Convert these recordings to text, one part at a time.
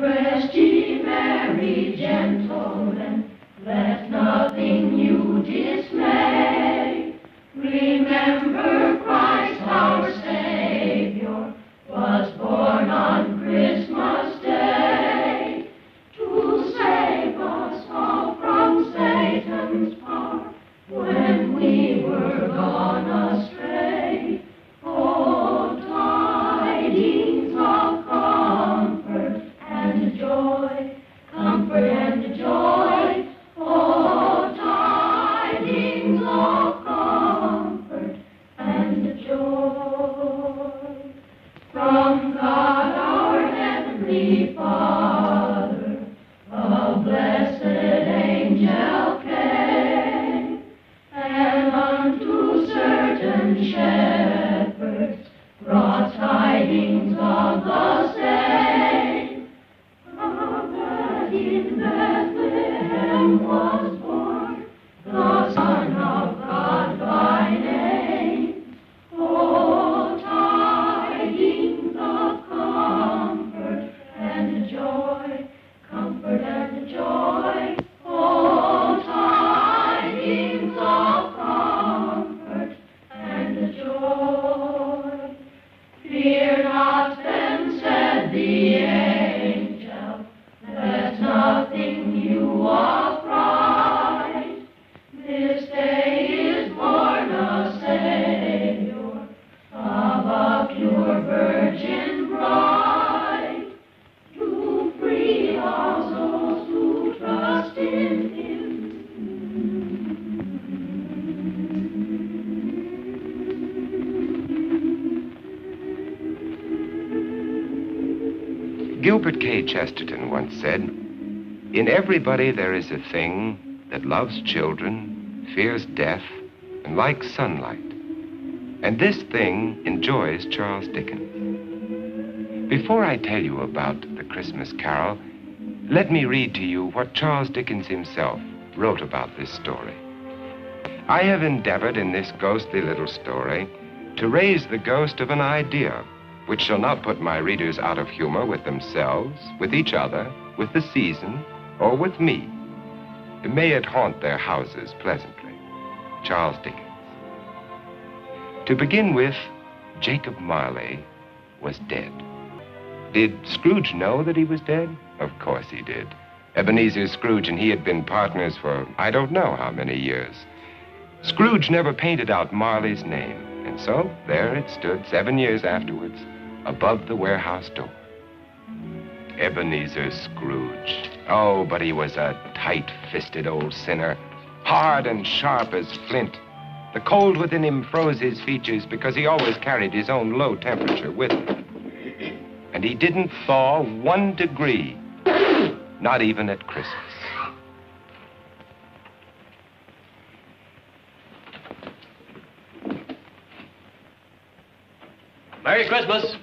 rest ye merry gentlemen, let nothing you dismay. Remember Christ our Savior was born on Christmas Day to save us all from Satan's power when we were gone astray. Oh, tidings of comfort and joy, comfort and joy. Oh, tidings of comfort and joy. From God our Heavenly Father, a blessed angel came, and unto certain shepherds brought tidings of the same, that in Bethlehem was born the Son of God by name. Oh, tidings of comfort and joy, comfort and joy. Oh, tidings of comfort and joy. Fear not, then said the angel, let nothing you affright. This day is born a Savior of a pure virgin bride, to free all those who trust in Him. Gilbert K. Chesterton once said, "In everybody there is a thing that loves children, fears death, and likes sunlight. And this thing enjoys Charles Dickens." Before I tell you about the Christmas Carol, let me read to you what Charles Dickens himself wrote about this story. I have endeavored in this ghostly little story to raise the ghost of an idea which shall not put my readers out of humor with themselves, with each other, with the season, or with me. May it haunt their houses pleasantly. Charles Dickens. To begin with, Jacob Marley was dead. Did Scrooge know that he was dead? Of course he did. Ebenezer Scrooge and he had been partners for I don't know how many years. Scrooge never painted out Marley's name, and so there it stood 7 years afterwards, above the warehouse door. Ebenezer Scrooge. Oh, but he was a tight-fisted old sinner, hard and sharp as flint. The cold within him froze his features because he always carried his own low temperature with him. And he didn't thaw 1 degree, not even at Christmas. Merry Christmas.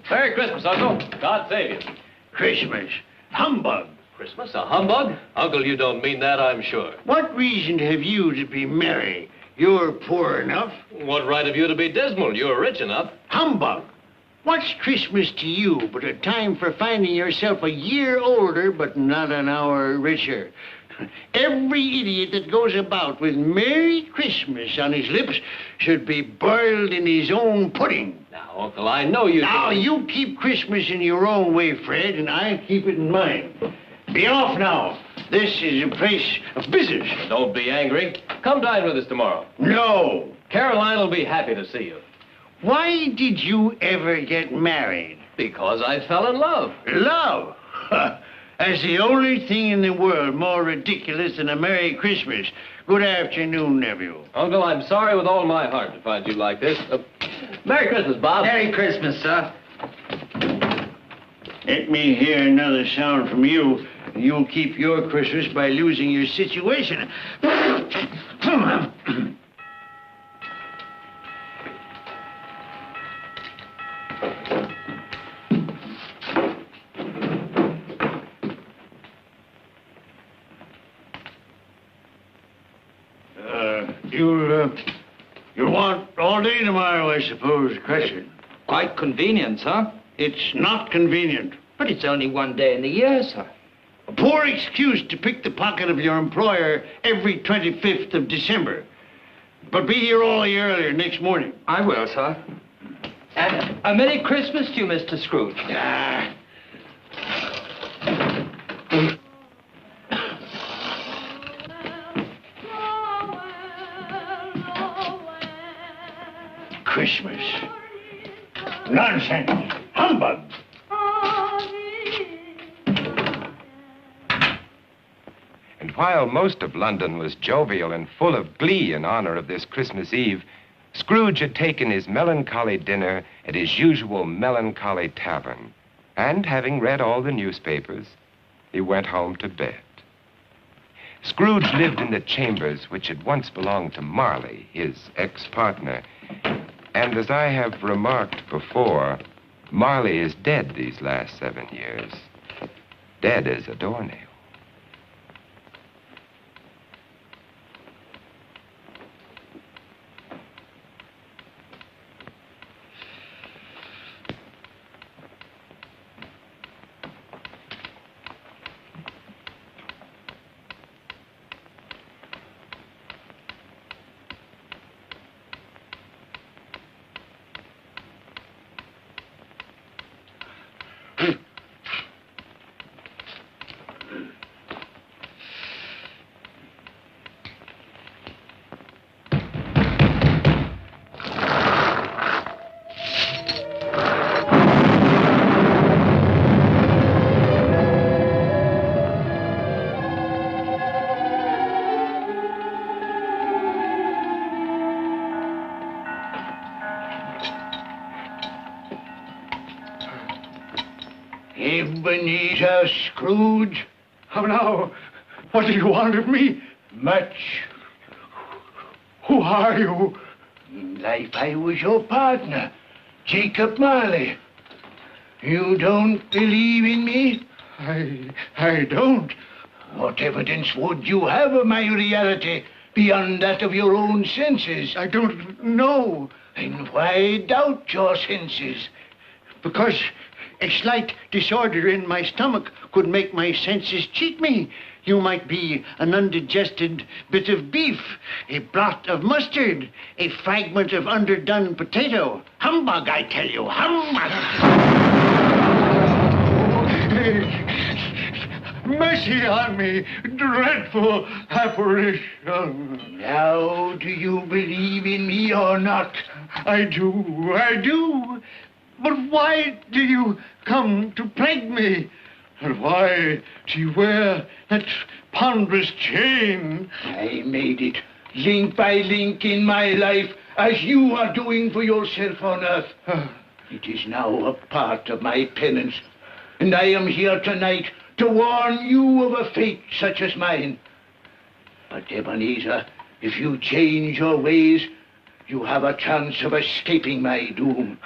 Merry Christmas, Uncle. God save you. Christmas? Humbug. Christmas? A humbug? Uncle, you don't mean that, I'm sure. What reason have you to be merry? You're poor enough. What right have you to be dismal? You're rich enough. Humbug. What's Christmas to you but a time for finding yourself a year older but not an hour richer? Every idiot that goes about with Merry Christmas on his lips should be boiled in his own pudding. Now, Uncle, I know you... Now, you keep Christmas in your own way, Fred, and I keep it in mine. Be off now. This is a place of business. Don't be angry. Come dine with us tomorrow. No. Caroline will be happy to see you. Why did you ever get married? Because I fell in love. Love? That's the only thing in the world more ridiculous than a Merry Christmas. Good afternoon, nephew. Uncle, I'm sorry with all my heart to find you like this. Merry Christmas, Bob. Merry Christmas, sir. Let me hear another sound from you, and you'll keep your Christmas by losing your situation. You'll want all day tomorrow, I suppose, Crescent. Quite convenient, sir. It's not convenient. But it's only one day in the year, sir. A poor excuse to pick the pocket of your employer every 25th of December. But be here all the earlier next morning. I will, sir. And a Merry Christmas to you, Mr. Scrooge. Ah. Christmas. Nonsense. Humbug. And while most of London was jovial and full of glee in honor of this Christmas Eve, Scrooge had taken his melancholy dinner at his usual melancholy tavern. And having read all the newspapers, he went home to bed. Scrooge lived in the chambers which had once belonged to Marley, his ex-partner. And as I have remarked before, Marley is dead these last 7 years. Dead as a doornail. Ebenezer Scrooge? How now? What do you want of me? Much. Who are you? In life, I was your partner, Jacob Marley. You don't believe in me? I don't. What evidence would you have of my reality beyond that of your own senses? I don't know. Then why doubt your senses? Because a slight disorder in my stomach could make my senses cheat me. You might be an undigested bit of beef, a blot of mustard, a fragment of underdone potato. Humbug, I tell you, humbug! Mercy on me, dreadful apparition. Now, do you believe in me or not? I do. But why do you come to plague me? And why do you wear that ponderous chain? I made it, link by link in my life, as you are doing for yourself on earth. It is now a part of my penance, and I am here tonight to warn you of a fate such as mine. But Ebenezer, if you change your ways, you have a chance of escaping my doom.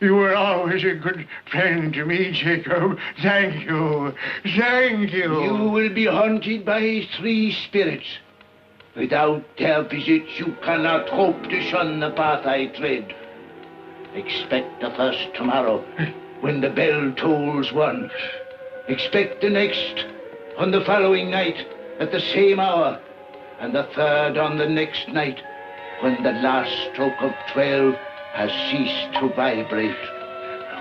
You were always a good friend to me, Jacob. Thank you. Thank you. You will be haunted by 3 spirits. Without their visits, you cannot hope to shun the path I tread. Expect the first tomorrow, when the bell tolls 1. Expect the next on the following night at the same hour, and the third on the next night, when the last stroke of 12 has ceased to vibrate.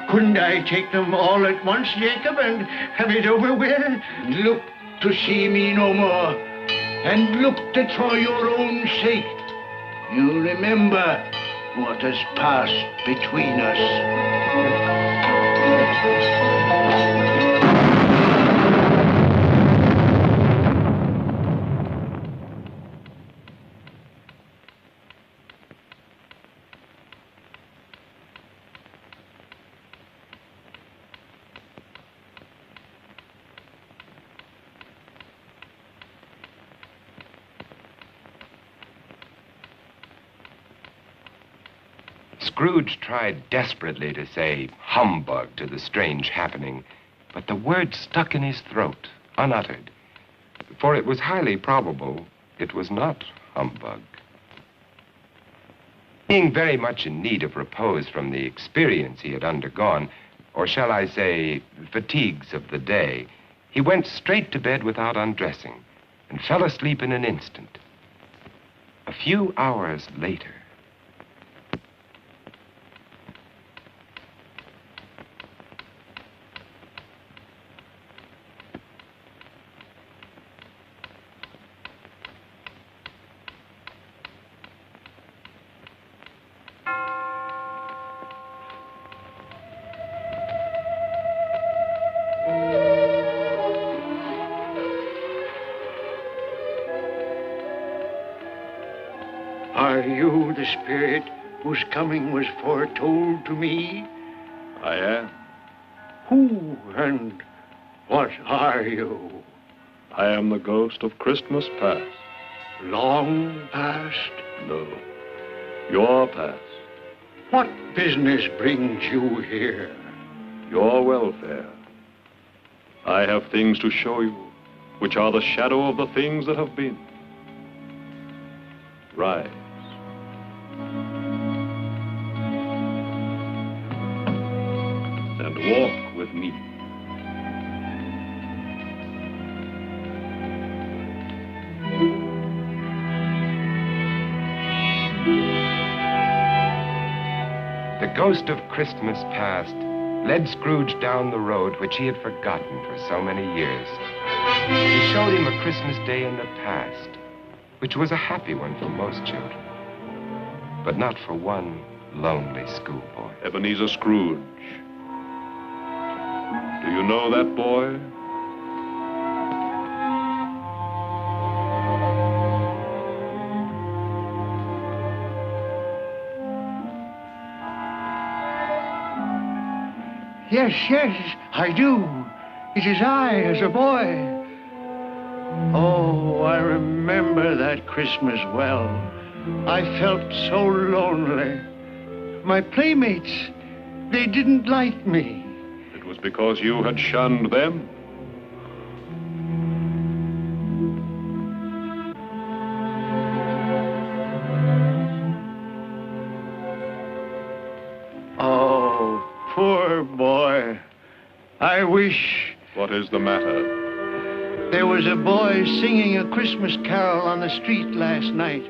Couldn't I take them all at once, Jacob, and have it over with? Look to see me no more, and look that for your own sake you remember what has passed between us. Scrooge tried desperately to say humbug to the strange happening, but the word stuck in his throat, unuttered. For it was highly probable it was not humbug. Being very much in need of repose from the experience he had undergone, or shall I say, fatigues of the day, he went straight to bed without undressing and fell asleep in an instant. A few hours later, Are you the spirit whose coming was foretold to me? I am. Who and what are you? I am the ghost of Christmas past. Long past? No, your past. What business brings you here? Your welfare. I have things to show you, which are the shadow of the things that have been. Rise. And walk with me. the ghost of Christmas past led Scrooge down the road which he had forgotten for so many years. He showed him a Christmas day in the past, which was a happy one for most children, but not for one lonely schoolboy. Ebenezer Scrooge. Do you know that boy? Yes, yes, I do. It is I, as a boy. Oh, I remember that Christmas well. I felt so lonely. My playmates, they didn't like me. It was because you had shunned them. Oh, poor boy. I wish... What is the matter? There was a boy singing a Christmas carol on the street last night.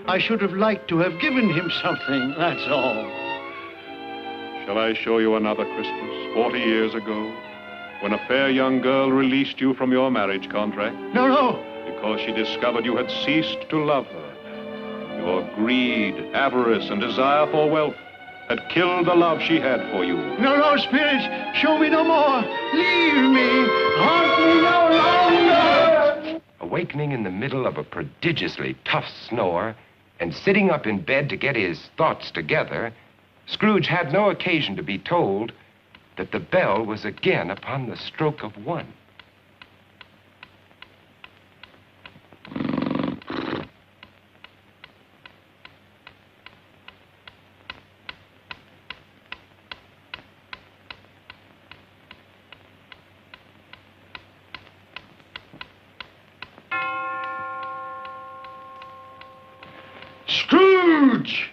I should have liked to have given him something, that's all. Shall I show you another Christmas, 40 years ago, when a fair young girl released you from your marriage contract? No, no. Because she discovered you had ceased to love her. Your greed, avarice, and desire for wealth had killed the love she had for you. No, no, spirit, show me no more. Leave me. Haunt me no longer. Awakening in the middle of a prodigiously tough snore and sitting up in bed to get his thoughts together, Scrooge had no occasion to be told that the bell was again upon the stroke of one. Scrooge!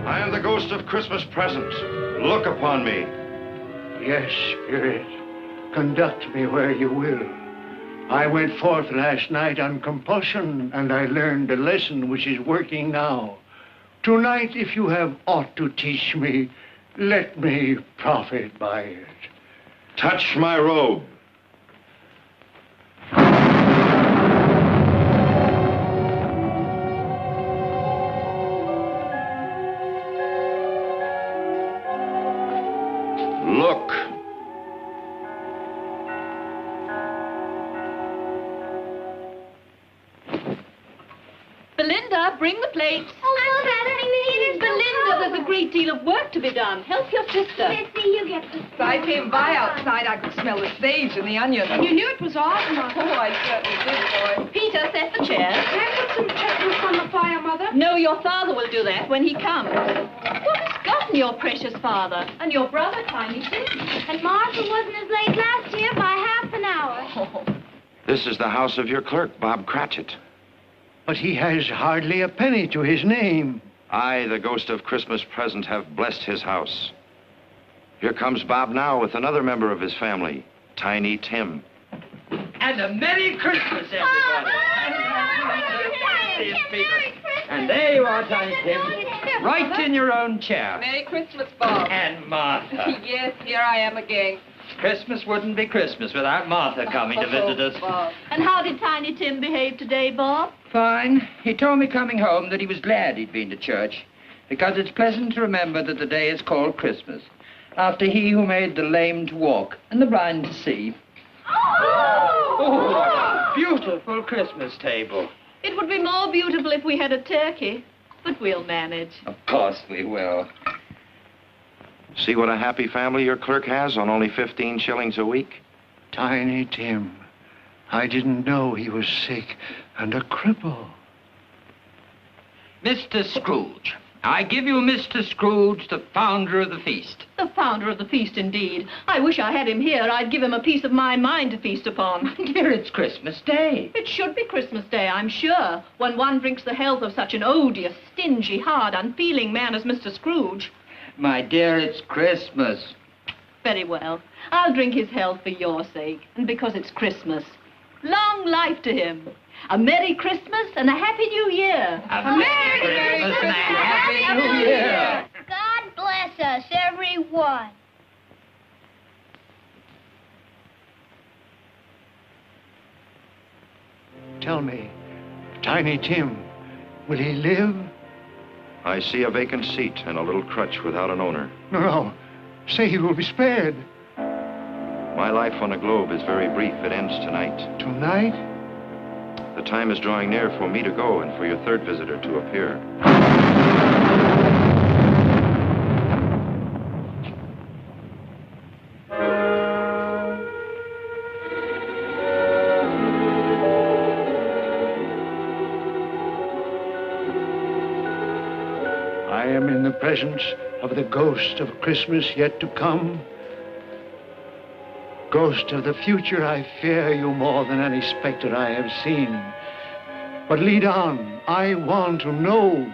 I am the ghost of Christmas present. Look upon me. Yes, spirit, conduct me where you will. I went forth last night on compulsion, and I learned a lesson which is working now. Tonight, if you have aught to teach me, let me profit by it. Touch my robe. Look. Belinda, bring the plates. Oh, Mother, Belinda, there's a great deal of work to be done. Help your sister. Missy, you get the... If I came by outside, I could smell the sage and the onions. You knew it was awesome, Mother. Oh, I certainly did, boy. Peter, set the chairs. Can I put some chestnuts on the fire, Mother? No, your father will do that when he comes. What has gotten your precious father? And your brother, Tiny, too. And Marshall wasn't as late last year by half an hour. Oh. This is the house of your clerk, Bob Cratchit. But he has hardly a penny to his name. I, the ghost of Christmas present, have blessed his house. Here comes Bob now with another member of his family, Tiny Tim. And a Merry Christmas, everybody. And there you are, Tiny Tim, right in your own chair. Merry Christmas, Bob. And Martha. Yes, here I am again. Christmas wouldn't be Christmas without Martha coming to visit us. Bob. And how did Tiny Tim behave today, Bob? Fine. He told me coming home that he was glad he'd been to church, because it's pleasant to remember that the day is called Christmas, after he who made the lame to walk and the blind to see. Oh, what a beautiful Christmas table. It would be more beautiful if we had a turkey, but we'll manage. Of course we will. See what a happy family your clerk has on only 15 shillings a week? Tiny Tim. I didn't know he was sick and a cripple. Mr. Scrooge. I give you Mr. Scrooge, the founder of the feast. The founder of the feast, indeed. I wish I had him here. I'd give him a piece of my mind to feast upon. Dear, it's Christmas Day. It should be Christmas Day, I'm sure, when one drinks the health of such an odious, stingy, hard, unfeeling man as Mr. Scrooge. My dear, it's Christmas. Very well. I'll drink his health for your sake, and because it's Christmas. Long life to him. A Merry Christmas and a Happy New Year. A Merry Christmas and a Happy New Year. God bless us, everyone. Tell me, Tiny Tim, will he live? I see a vacant seat and a little crutch without an owner. No. Say he will be spared. My life on the globe is very brief. It ends tonight. Tonight? The time is drawing near for me to go and for your third visitor to appear. I am in the presence of the ghost of Christmas yet to come. Ghost of the future, I fear you more than any specter I have seen. But lead on, I want to know.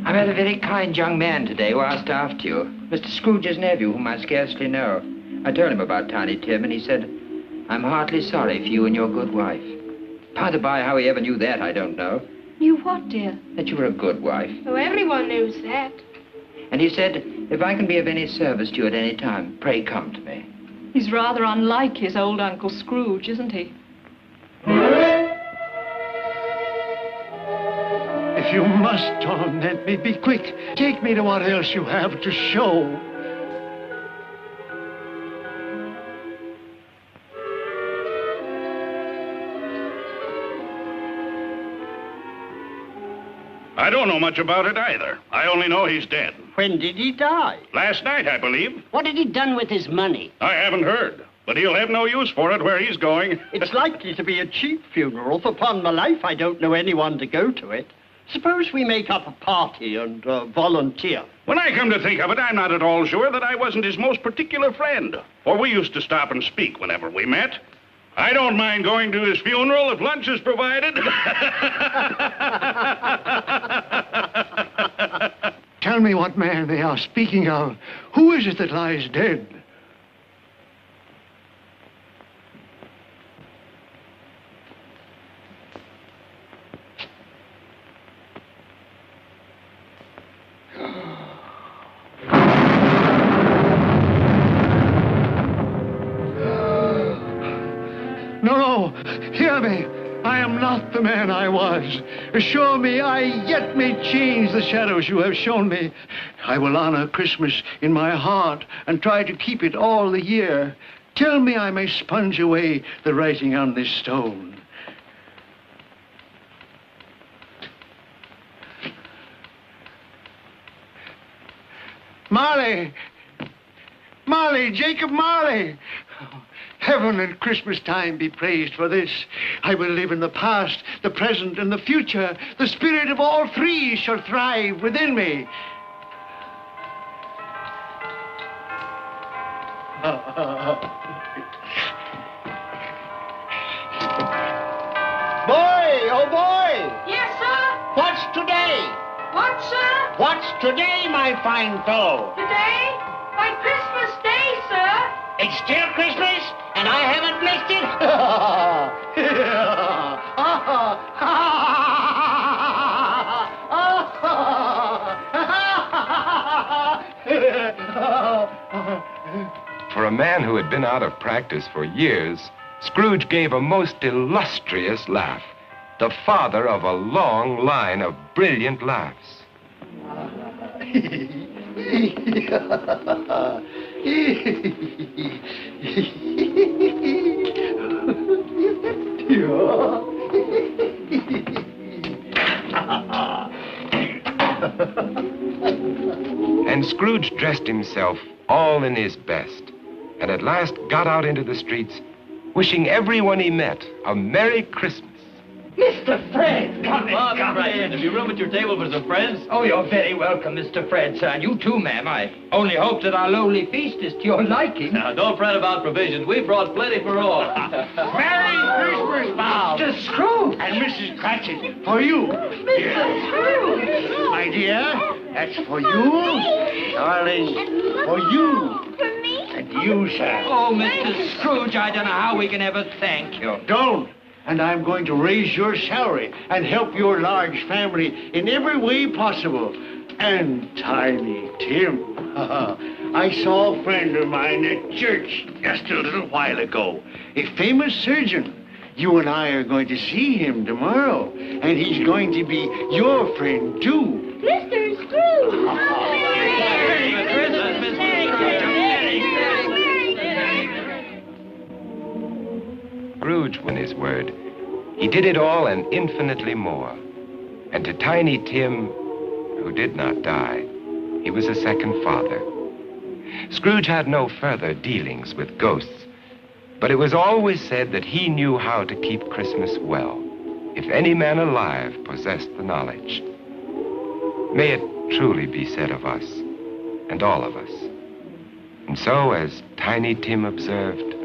I met a very kind young man today who asked after you. Mr. Scrooge's nephew, whom I scarcely know. I told him about Tiny Tim, and he said, I'm heartily sorry for you and your good wife. By the by, how he ever knew that, I don't know. You what, dear? That you were a good wife. Oh, everyone knows that. And he said, if I can be of any service to you at any time, pray come to me. He's rather unlike his old Uncle Scrooge, isn't he? If you must torment me, be quick. Take me to what else you have to show. I don't know much about it either. I only know he's dead. When did he die? Last night, I believe. What had he done with his money? I haven't heard. But he'll have no use for it where he's going. It's likely to be a cheap funeral, for upon my life I don't know anyone to go to it. Suppose we make up a party and volunteer. When I come to think of it, I'm not at all sure that I wasn't his most particular friend. For we used to stop and speak whenever we met. I don't mind going to his funeral if lunch is provided. Tell me what man they are speaking of. Who is it that lies dead? No, hear me. I am not the man I was. Assure me I yet may change the shadows you have shown me. I will honor Christmas in my heart and try to keep it all the year. Tell me I may sponge away the writing on this stone. Marley! Marley, Jacob Marley! Heaven and Christmas time be praised for this. I will live in the past, the present, and the future. The spirit of all three shall thrive within me. Boy, oh boy! Yes, sir? What's today? What, sir? What's today, my fine fellow? Today? Why, Christmas Day, sir. It's still Christmas, and I haven't missed it. For a man who had been out of practice for years, Scrooge gave a most illustrious laugh, the father of a long line of brilliant laughs. And Scrooge dressed himself all in his best, and at last got out into the streets, wishing everyone he met a Merry Christmas. Mr. Fred, come in, come in. Have you room at your table for some friends? Oh, you're very welcome, Mr. Fred, sir. And you too, ma'am. I only hope that our lowly feast is to your liking. Now, don't fret about provisions. We've brought plenty for all. Merry Christmas, Bob! Mr. Scrooge! And Mrs. Cratchit, for you. Mr. Scrooge! My dear, that's for you. Darling, for you. For me? And you, sir. Oh, Mr. Scrooge, I don't know how we can ever thank you. Don't. And I'm going to raise your salary and help your large family in every way possible. And Tiny Tim. I saw a friend of mine at church just a little while ago. A famous surgeon. You and I are going to see him tomorrow. And he's going to be your friend, too. Mr. Scrooge! Merry Christmas, Mr. Scrooge won his word. He did it all and infinitely more. And to Tiny Tim, who did not die, he was a second father. Scrooge had no further dealings with ghosts, but it was always said that he knew how to keep Christmas well, if any man alive possessed the knowledge. May it truly be said of us, and all of us. And so, as Tiny Tim observed,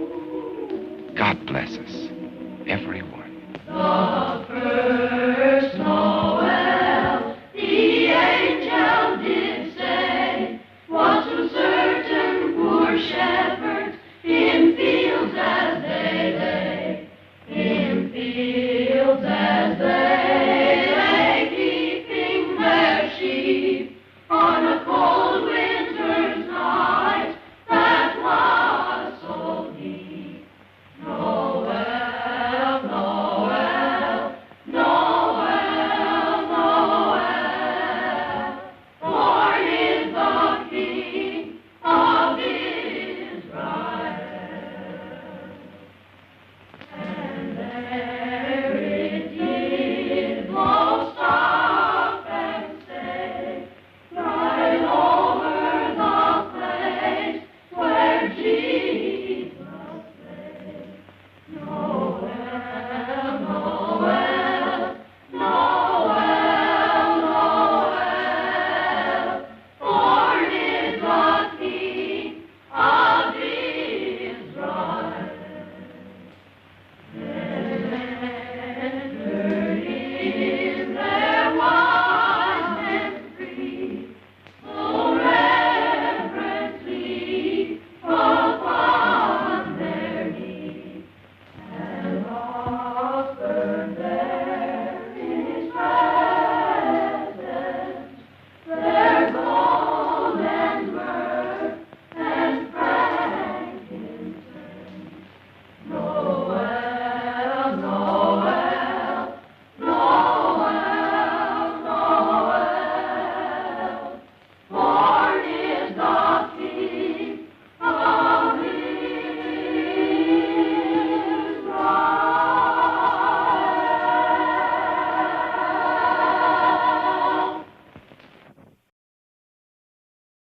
God bless us, everyone. The